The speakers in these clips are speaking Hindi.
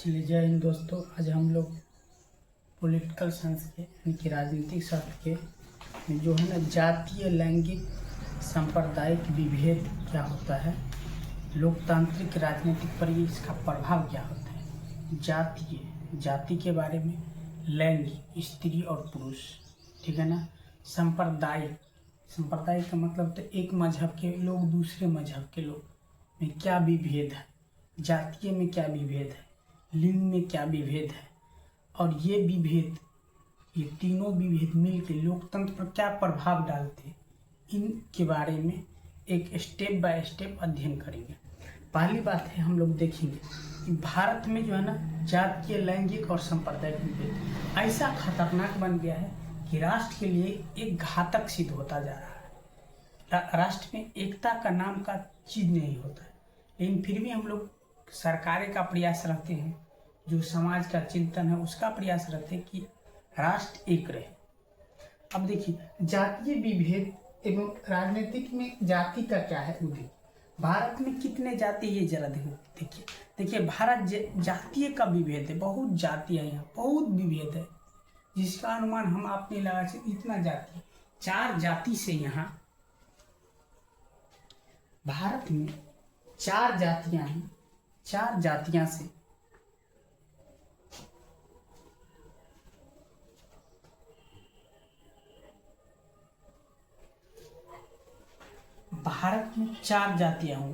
चलिए जय हिंद दोस्तों। आज हम लोग पॉलिटिकल साइंस के यानी कि राजनीतिक शास्त्र के में जो है ना जातीय लैंगिक सांप्रदायिक विभेद क्या होता है, लोकतांत्रिक राजनीतिक पर ये इसका प्रभाव क्या होता है, जाति के बारे में, लैंगिक स्त्री और पुरुष, ठीक है ना। सांप्रदायिक का मतलब तो एक मजहब के लोग दूसरे मजहब के लोग में क्या विभेद है, जातीय में क्या विभेद है, लिंग में क्या विभेद है, और ये तीनों विभेद मिलकर लोकतंत्र पर क्या प्रभाव डालते हैं, इनके बारे में एक स्टेप बाय स्टेप अध्ययन करेंगे। पहली बात है, हम लोग देखेंगे कि भारत में जो है ना जातीय लैंगिक और सांप्रदायिक विभेद ऐसा खतरनाक बन गया है कि राष्ट्र के लिए एक घातक सिद्ध होता जा रहा है। राष्ट्र में एकता का नाम का चीज नहीं होता है, लेकिन फिर भी हम लोग सरकारें का प्रयास रहते हैं, जो समाज का चिंतन है उसका प्रयास रहते हैं कि राष्ट्र एक रहे। अब देखिए, जातीय विभेद एवं राजनीतिक में जाति का क्या है उदित। भारत में कितने जाति है जरा देखिए भारत जातीय का विभेद है, बहुत जाति है, यहाँ बहुत विभेद है, जिसका अनुमान हम आप नहीं लगा सकते। इतना जाति, 4 जाति से यहाँ भारत में 4 जातियां हैं, 4 जातियां से भारत में 4 जातियां हों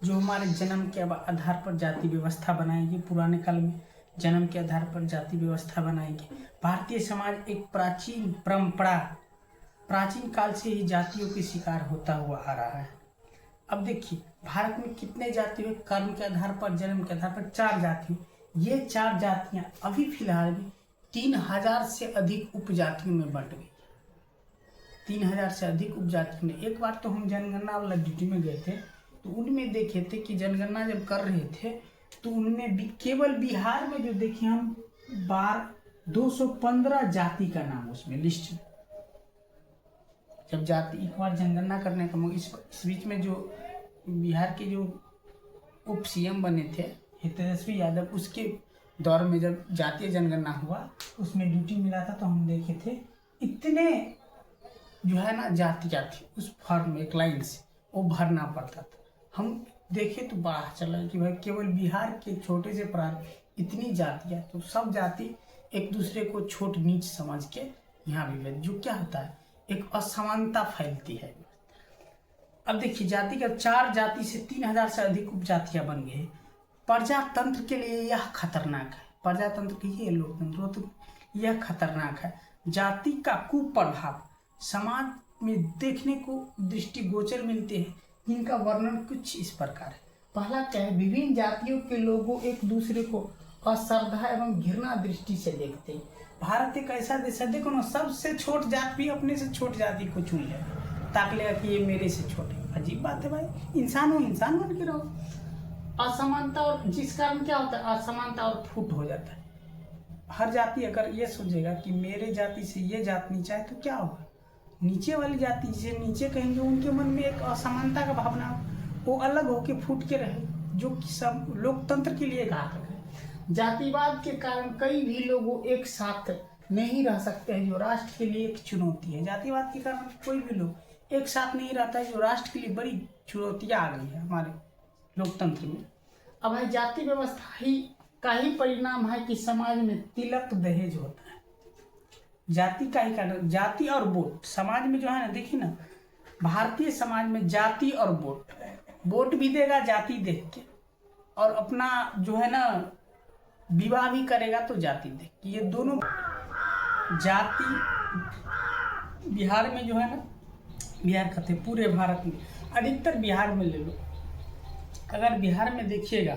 जो हमारे जन्म के आधार पर जाति व्यवस्था बनाएगी। पुराने काल में जन्म के आधार पर जाति व्यवस्था बनाएगी। भारतीय समाज एक प्राचीन परंपरा, प्राचीन काल से ही जातियों के शिकार होता हुआ आ रहा है। अब देखिए, भारत में कितने जाति हुए, कर्म के आधार पर, जन्म के आधार पर 4 जाति। ये 4 जातियां अभी फिलहाल में 3000 से अधिक उपजातियों में बंट गई। 3000 से अधिक उपजातियों में। एक बार तो हम जनगणना वाला ड्यूटी में गए थे, तो उनमें देखे थे कि जनगणना जब कर रहे थे तो उनमें केवल बिहार में जो देखे हम 215 जाति का नाम उसमें लिस्ट में। जब जाति एक बार जनगणना करने का इस बीच में जो बिहार के जो उप सीएम बने थे तेजस्वी यादव, उसके दौर में जब जातीय जनगणना हुआ उसमें ड्यूटी मिला था, तो हम देखे थे इतने जो है ना जातियाँ थी उस फॉर्म में, एक लाइन से वो भरना पड़ता था। हम देखे तो बड़ा चला कि भाई केवल बिहार के छोटे से प्रांत इतनी जातियाँ, तो सब जाति एक दूसरे को छोट नीच समझ के यहाँ विभेद, जो क्या होता है एक असमानता फैलती है। अब देखिए, जाति का 4 जाति से 3000 से अधिक उपजातियां बन गई। प्रजातंत्र के लिए यह खतरनाक है। प्रजातंत्र के लिए लोकतंत्र तो यह खतरनाक है। जाति का कुप्रभाव समाज में देखने को दृष्टिगोचर मिलते हैं, जिनका वर्णन कुछ इस प्रकार है। पहला क्या है, विभिन्न जातियों के लोगों एक दूसरे को अश्रद्धा एवं घृणा दृष्टि से देखते हैं। भारत एक ऐसा देश है, देखो ना, सबसे छोट जाति भी अपने से छोट जाति को चुन ले, ताक लेगा कि ये मेरे से छोटे। अजीब बात है भाई, इंसान हो, इंसान बन के रहो। असमानता, और जिस कारण क्या होता है, असमानता और फूट हो जाता है। हर जाति अगर ये सोचेगा कि मेरे जाति से ये जाति नीचा है, तो क्या होगा, नीचे वाली जाति जिसे नीचे कहेंगे उनके मन में एक असमानता का भावना, वो अलग होके फूट के रहे, जो कि सब लोकतंत्र के लिए घातक है। जातिवाद के कारण कई भी लोग एक साथ नहीं रह सकते हैं, जो राष्ट्र के लिए एक चुनौती है। जातिवाद के कारण कोई भी लोग एक साथ नहीं रहता है, जो राष्ट्र के लिए बड़ी चुनौतियां आ गई है हमारे लोकतंत्र में। अब है जाति व्यवस्था का ही परिणाम है कि समाज में तिलक दहेज होता है। जाति का ही कारण, जाति और वोट समाज में जो है ना, देखिए ना, भारतीय समाज में जाति और वोट भी देगा जाति देख के, और अपना जो है ना विवाह भी करेगा तो जाति देख के। ये दोनों जाति बिहार में जो है ना, बिहार कहते पूरे भारत में, अधिकतर बिहार में ले लो। अगर बिहार में देखिएगा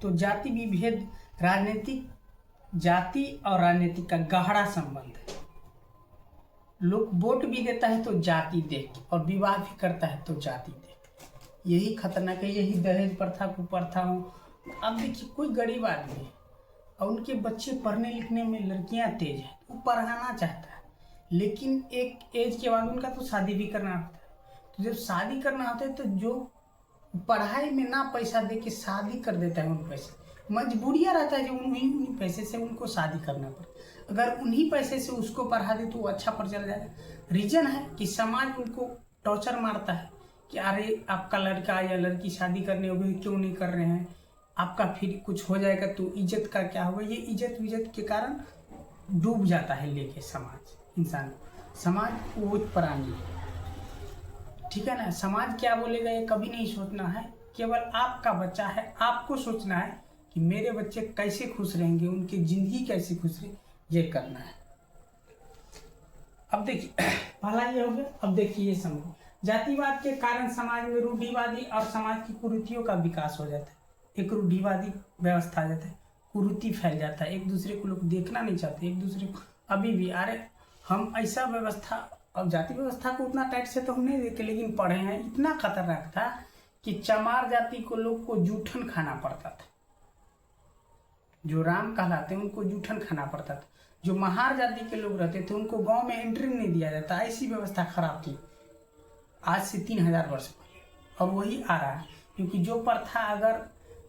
तो जाति विभेद, जाति और राजनीति का गहरा संबंध है। लोग वोट भी देता है तो जाति देख के, और विवाह भी करता है तो जाति देख। यही खतरनाक है, यही दहेज प्रथा कुप्रथा हो। अब देखिए, कोई गरीब आदमी है और उनके बच्चे पढ़ने लिखने में लड़कियां तेज हैं, वो पढ़ाना चाहता है, लेकिन एक एज के बाद उनका तो शादी भी करना होता है। तो जब शादी करना होता है तो जो पढ़ाई में ना पैसा दे के शादी कर देता है उन पैसे, मजबूरियाँ रहता है जो उन्हीं उन्हीं पैसे से उनको शादी करना पड़े। अगर उन्हीं पैसे से उसको पढ़ा दे तो वो अच्छा पढ़ चल जाएगा। रीजन है कि समाज उनको टॉर्चर मारता है कि अरे आपका लड़का या लड़की शादी करने होगी, क्यों नहीं कर रहे हैं, आपका फिर कुछ हो जाएगा तो इज्जत का क्या होगा। ये इज्जत विज्जत के कारण डूब जाता है लेके समाज इंसान। समाज वो प्राणी है, ठीक है ना। समाज क्या बोलेगा ये कभी नहीं सोचना है, केवल आपका बच्चा है, आपको सोचना है कि मेरे बच्चे कैसे खुश रहेंगे, उनकी जिंदगी कैसे खुश रहे, ये करना है। अब देखिए पहला ये हो गया। अब देखिए ये समझो, जातिवाद के कारण समाज में रूढ़िवादी और समाज की कुरीतियों का विकास हो जाता है। एक रूढ़िवादी व्यवस्था आ जाता है, कुरीति फैल जाता है, एक दूसरे को लोग देखना नहीं चाहते, एक दूसरे को अभी भी अरे हम ऐसा व्यवस्था, अब जाति व्यवस्था को उतना टाइट से तो हम नहीं देखे, लेकिन पढ़े हैं इतना खतरनाक था कि चमार जाति को लोग को जूठन खाना पड़ता था। जो राम कहलाते हैं उनको जूठन खाना पड़ता था। जो महार जाति के लोग रहते थे उनको गांव में एंट्री नहीं दिया जाता। ऐसी व्यवस्था खराब थी आज से 3000 वर्ष पहले, और वही आ रहा है। क्योंकि जो प्रथा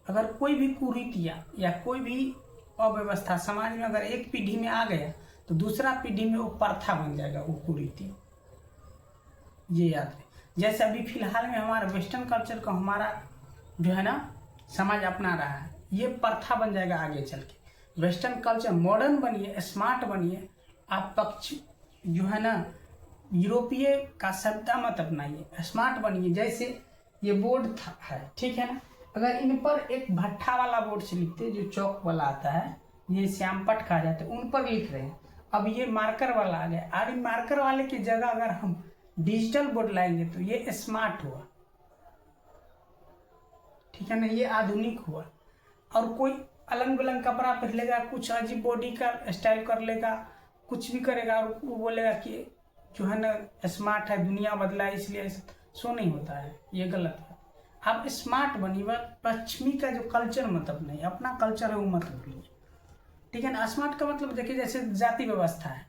अगर कोई भी कुरीतियाँ या कोई भी अव्यवस्था समाज में अगर एक पीढ़ी में आ गया तो दूसरा पीढ़ी में वो प्रथा बन जाएगा, वो कुरीति। ये याद रहे। जैसे अभी फिलहाल में हमारा वेस्टर्न कल्चर को हमारा जो है ना समाज अपना रहा है, ये प्रथा बन जाएगा आगे चल के। वेस्टर्न कल्चर मॉडर्न बनिए, स्मार्ट बनिए, आप पक्ष जो है ना यूरोपीय का सभ्यता मत अपनाइए, स्मार्ट बनिए। जैसे ये बोर्ड है, ठीक है ना, अगर इन पर एक भट्ठा वाला बोर्ड से लिखते, जो चौक वाला आता है, ये श्यामपट कहा जाता है, उन पर लिख रहे हैं। अब ये मार्कर वाला आ गया, और मार्कर वाले की जगह अगर हम डिजिटल बोर्ड लाएंगे तो ये स्मार्ट हुआ, ठीक है ना, ये आधुनिक हुआ। और कोई अलग अलग कपड़ा पहन लेगा, कुछ अजीब बॉडी का स्टाइल कर लेगा, कुछ भी करेगा और वो बोलेगा कि जो है ना स्मार्ट है, दुनिया बदला है इसलिए सो नहीं होता है, ये गलत है। आप स्मार्ट बनिए, पश्चिमी का जो कल्चर मतलब नहीं, अपना कल्चर है वो मत भूलिए, ठीक है ना। स्मार्ट का मतलब देखिए जैसे जाति व्यवस्था है,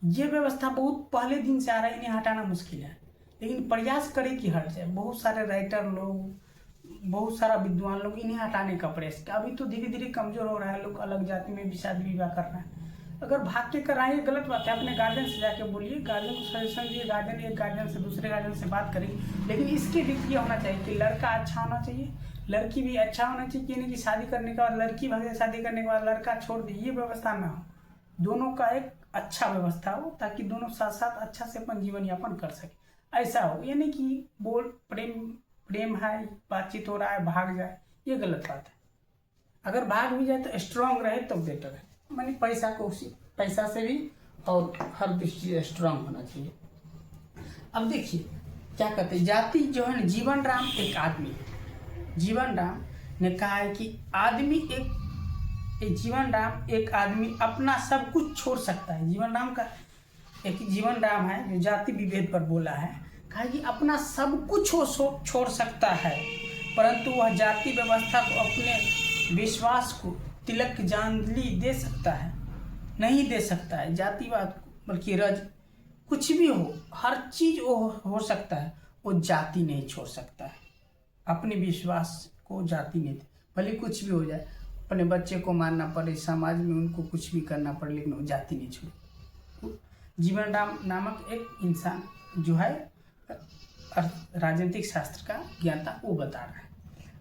ये व्यवस्था बहुत पहले दिन से आ रहा है, इन्हें हटाना मुश्किल है, लेकिन प्रयास करें कि हट जाए। बहुत सारे राइटर लोग, बहुत सारा विद्वान लोग इन्हें हटाने का प्रयास किया। अभी तो धीरे धीरे कमजोर हो रहा है, लोग अलग जाति में भी शादी विवाह कर रहे हैं। अगर भाग के कराएं ये गलत बात है, अपने गार्जियन से जाके बोलिए, गार्जियन को सजेशन दिए, गार्जियन एक गार्जियन से दूसरे गार्जियन से बात करेंगे। लेकिन इसके लिए ये होना चाहिए कि लड़का अच्छा होना चाहिए, लड़की भी अच्छा होना चाहिए, कि नहीं कि शादी करने के बाद लड़की भागे, शादी करने के बाद लड़का छोड़ दे, ये व्यवस्था ना हो। दोनों का एक अच्छा व्यवस्था हो ताकि दोनों साथ साथ अच्छा से अपन जीवन यापन कर सके। ऐसा हो, यानी कि बोल प्रेम है, बातचीत हो रहा है, भाग जाए, ये गलत बात है। अगर भाग भी जाए तो स्ट्रांग रहे तो बेटर है, मानी पैसा को उसी पैसा से भी और हर दृष्टि स्ट्रांग होना चाहिए। अब देखिए क्या कहते हैं, जाति जो है ना, जीवन राम एक आदमी है। जीवन राम ने कहा है कि जीवन राम एक आदमी अपना सब कुछ छोड़ सकता है। जीवन राम का एक जीवन राम है जो जाति विभेद पर बोला है, कहा कि अपना सब कुछ छोड़ सकता है, परंतु वह जाति व्यवस्था को अपने विश्वास को तिलक की जांजलि दे सकता है, नहीं दे सकता है। जातिवाद को बल्कि कुछ भी हो, हर चीज हो सकता है, वो जाति नहीं छोड़ सकता है। अपने विश्वास को जाति नहीं, भले कुछ भी हो जाए, अपने बच्चे को मारना पड़े, समाज में उनको कुछ भी करना पड़े, लेकिन वो जाति नहीं छोड़े। जीवन राम नामक एक इंसान जो है राजनीतिक शास्त्र का ज्ञाता, वो बता रहा है।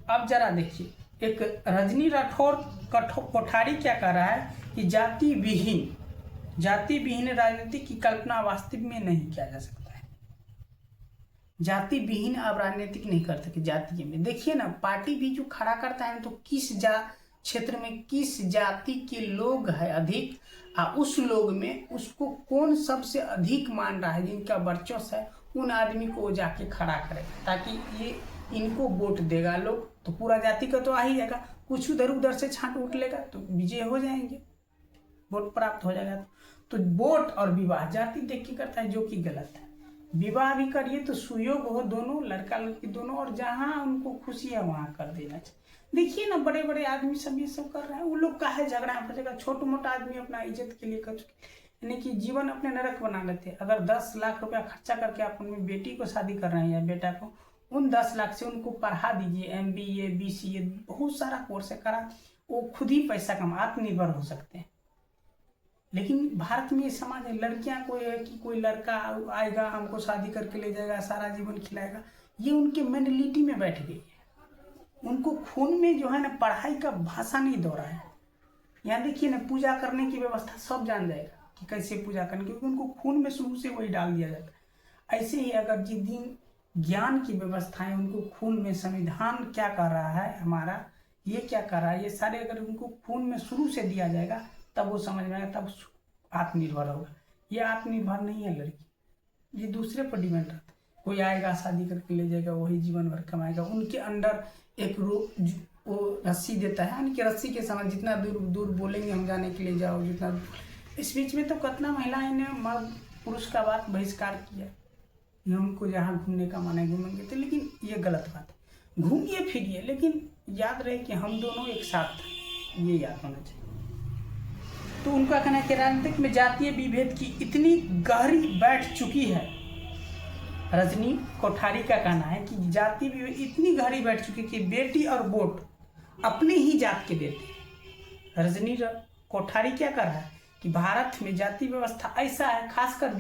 अब जरा देखिए, एक रजनी राठौर कोठारी क्या कह रहा है कि जाति विहीन राजनीति की कल्पना वास्तव में नहीं किया जा सकता है। जाति विहीन अब राजनीतिक नहीं कर सकते। जाति में देखिए ना, पार्टी भी जो खड़ा करता है तो किस क्षेत्र में किस जाति के लोग है अधिक, उस लोग में उसको कौन सबसे अधिक मान रहा है, जिनका वर्चस्व है, उन आदमी को जाके खड़ा करे, ताकि ये इनको वोट देगा लोग तो पूरा जाति का तो आ ही जाएगा, कुछ उधर से छांट उठ लेगा तो विजय हो जाएंगे, वोट प्राप्त हो जाएगा। तो वोट और विवाह जाति देख के करता है, जो कि गलत है। विवाह भी करिए तो सुयोग हो दोनों, लड़का लड़की दोनों, और जहाँ उनको खुशी है वहाँ कर देना चाहिए। देखिए ना, बड़े बड़े आदमी सब ये सब कर रहे हैं, वो लोग का है झगड़ा फंसेगा, छोटा मोटा आदमी अपना इज्जत के लिए कर चुके, यानी कि जीवन अपने नरक बना लेते हैं। अगर 10 लाख रुपया खर्चा करके आप अपनी बेटी को शादी कर रहे हैं या बेटा को, उन 10 लाख से उनको पढ़ा दीजिए, MBA BCA बहुत सारा कोर्स करा, वो खुद ही पैसा कमा आत्मनिर्भर हो सकते हैं। लेकिन भारत में समाज है, लड़कियां को है कि कोई लड़का आएगा हमको शादी करके ले जाएगा, सारा जीवन खिलाएगा, ये उनके मेंटलिटी में बैठ गई है। उनको खून में जो है ना पढ़ाई का भाषा नहीं दौड़ा है। यहाँ देखिए ना, पूजा करने की व्यवस्था सब जान जाएगा कि कैसे पूजा करनी, क्योंकि उनको खून में शुरू से वही डाल दिया जाता है। ऐसे ही अगर जिस दिन ज्ञान की व्यवस्थाएं उनको खून में, संविधान क्या कर रहा है हमारा, ये क्या कर रहा है, ये सारे अगर उनको खून में शुरू से दिया जाएगा तब वो समझ में आएगा, तब आत्मनिर्भर होगा। ये आत्मनिर्भर नहीं है लड़की, ये दूसरे पर डिपेंड रहता है। कोई आएगा शादी करके ले जाएगा, वही जीवन भर कमाएगा। उनके अंदर एक वो रस्सी देता है, यानी कि रस्सी के समान जितना दूर दूर बोलेंगे हम जाने के लिए जाओ, जितना। इस बीच में तो कितना महिलाएं ने मर्द पुरुष का बात बहिष्कार किया, हमको जहाँ घूमने का मन है घूमेंगे, तो लेकिन ये गलत बात है। घूमिए फिरिए, लेकिन याद रहे कि हम दोनों एक साथ हैं, ये याद होना चाहिए। तो उनका कहना है कि राजनीतिक में जातीय विभेद की इतनी गहरी बैठ चुकी है, रजनी कोठारी का कहना है कि जातीय विभेद इतनी गहरी बैठ चुकी है कि बेटी और वोट अपनी ही जात के देते हैं। रजनी कोठारी क्या कर रहा है कि भारत में जाति व्यवस्था ऐसा है, खासकर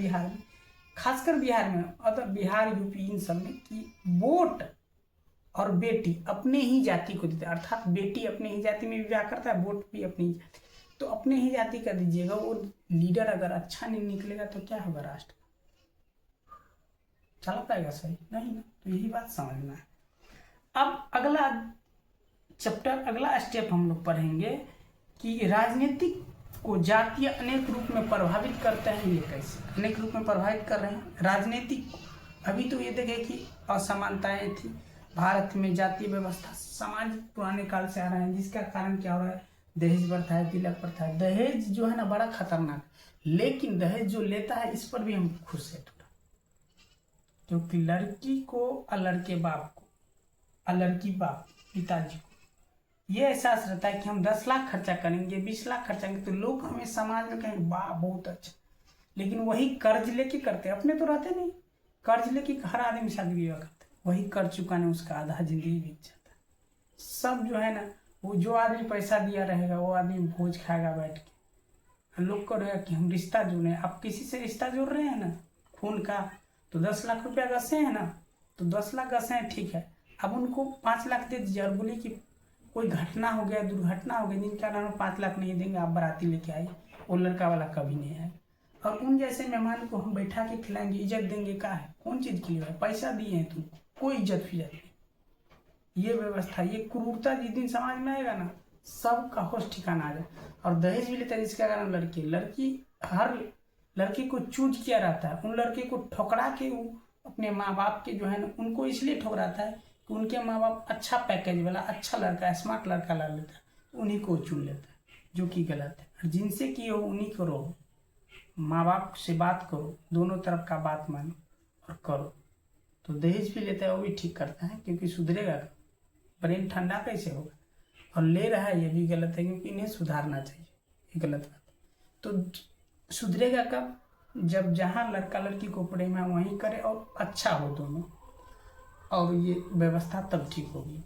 बिहार में और बिहार यूपी इन सब में, कि वोट और बेटी अपने ही जाति को देते हैं। अर्थात बेटी अपने ही जाति में विवाह करता है, वोट भी अपनी ही जाति, तो अपने ही जाति का दीजिएगा। वो लीडर अगर अच्छा नहीं निकलेगा तो क्या होगा, राष्ट्र चला पाएगा सही नहीं ना। तो यही बात समझना है। अब अगला चैप्टर, अगला स्टेप हम लोग पढ़ेंगे कि राजनीतिक को जातीय अनेक रूप में प्रभावित करते हैं। ये कैसे अनेक रूप में प्रभावित कर रहे हैं राजनीतिक। अभी तो ये देखे कि असमानताएं थी भारत में, जातीय व्यवस्था सामाजिक पुराने काल से आ रहा है, जिसका कारण क्या हो रहा है, दहेज प्रथा है, तिलक प्रथा है। दहेज जो है ना बड़ा खतरनाक, लेकिन दहेज जो लेता है इस पर भी हम खुश है थोड़ा, क्योंकि लड़की को और लड़के बाप को और लड़की बाप पिताजी को ये एहसास रहता है कि हम 10 लाख खर्चा करेंगे, 20 लाख खर्चा करेंगे, तो लोग हमें समाज में कहेंगे वाह बहुत अच्छा। लेकिन वही कर्ज लेके करते, अपने तो रहते नहीं, कर्ज लेके हर आदमी शादी विवाह करते, वही कर चुका नहीं, उसका आधा जिंदगी बीत जाता है। सब जो है ना, वो जो आदमी पैसा दिया रहेगा वो आदमी भोज खाएगा बैठ के। लोग को रहेगा कि हम रिश्ता जोड़े, आप किसी से रिश्ता जोड़ रहे हैं ना खून का, तो 10 लाख रुपया गसे हैं ना, तो 10 लाख गसे हैं, ठीक है। अब उनको 5 लाख दे दीजिए और बोलिए कि कोई घटना हो गया, दुर्घटना हो गई, जिनका नाम 5 लाख नहीं देंगे, आप बाराती लेके आए, वो लड़का वाला कभी नहीं आए। और उन जैसे मेहमान को हम बैठा के खिलाएंगे, इज्जत देंगे, का है कौन चीज़ के लिए, पैसा दिए हैं तुम, कोई इज्जत फिजत नहीं। ये व्यवस्था, ये क्रूरता जिस दिन समाज में आएगा ना, सबका होश ठिकाना आ जाए। और दहेज भी लेता है जिसका कारण लड़की हर लड़की को चूज किया रहता है, उन लड़के को ठुकरा के अपने माँ बाप के जो है ना, उनको इसलिए ठुकराता है कि उनके माँ बाप अच्छा पैकेज वाला, अच्छा लड़का, स्मार्ट लड़का ला लेता है, उन्हीं को चुन लेता है, जो कि गलत है। और जिनसे किए हो उन्हीं को रहो, माँ बाप से बात करो, दोनों तरफ का बात मानो और करो। तो दहेज भी लेता है वो भी ठीक करता है, क्योंकि सुधरेगा, ब्रेन ठंडा कैसे होगा। और ले रहा है ये भी गलत है, क्योंकि इन्हें सुधारना चाहिए, ये गलत बात। तो सुधरेगा कब, जब जहाँ लड़का लड़की को प्रेम है वहीं करे और अच्छा हो दोनों, और ये व्यवस्था तब ठीक होगी।